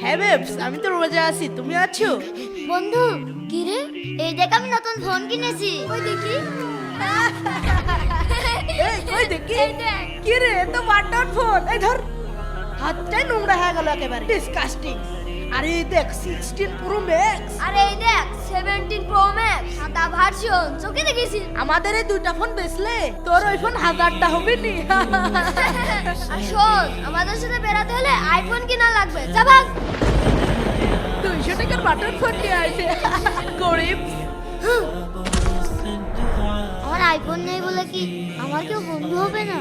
হ্যাঁ বেবস, আমি তো রোজা আছি, তুমি আছো? বন্ধু কি রে, এই দেখ আমি নতুন ফোন কিনেছি। ওই দেখি। এই কই দেখি। এই দেখ। কি রে, এ তো বাটন ফোন। এই ধর, হাতটাই নোংরা হয়ে গেল একেবারে, ডিসকাস্টিং। আরে এই দেখ 16 প্রো ম্যাক্স। আরে এই দেখ 17 প্রো ম্যাক্স সাদা ভার্সন, চোখে দেখেছি। আমাদের এই দুইটা ফোন বেচলে তোর ওই ফোন 1000টা হবে নি। আর শোন, আমাদের সাথে বেরাতে হলে আইফোন কিনা লাগবে। যা ভাগ। 200 টাকার বাটন ফোন নিয়ে আসে, গরিব। আমার আইফোন নেই বলে কি আমার কেউ বন্ধু হবে না?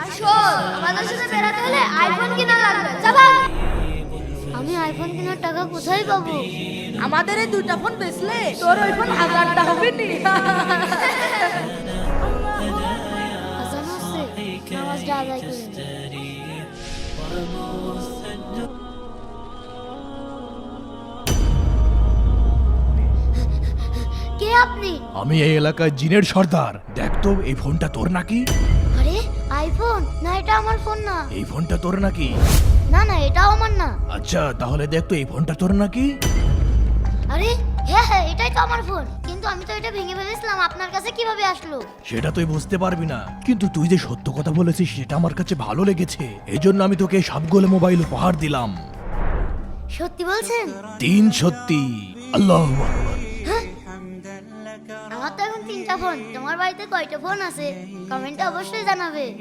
আর শোন, আমাদের সাথে বেরাতে হলে আইফোন কিনা লাগবে। যা ভাগ। আমি আইফোন কেনার টাকা কোথায় পাবো? আমাদের এই দুইটা ফোন বেচলে তোর ওই ফোন 1000টা হবে নি। আজান হচ্ছে, নামাজটা আদায় করে নি। কে আপনি? আমি এই এলাকার জিনের সর্দার। দেখ তো, এই ফোনটা তোর নাকি? আরে আইফোন না, এটা আমার ফোন না। এই ফোনটা তোর নাকি? না না, এটাও আমার না। আচ্ছা, তাহলে দেখ তো, এই ফোনটা তোর নাকি? আরে হ্যাঁ হ্যাঁ, এটাই তো আমার ফোন, কিন্তু আমি তো এটা ভেঙে ফেলেছিলাম, আপনার কাছে কিভাবে আসলো? সেটা তুই বুঝতে পারবি না, কিন্তু তুই যে সত্য কথা বলেছিস সেটা আমার কাছে ভালো লেগেছে। এই জন্য আমি তোকে সবগুলো মোবাইল উপহার দিলাম। সত্যি বলছেন? 3 সত্যি। আল্লাহু আকবার। আমার তো এখন 3টা ফোন। তোমার বাড়িতে কয়টা ফোন আছে? কমেন্টে অবশ্যই জানাবে।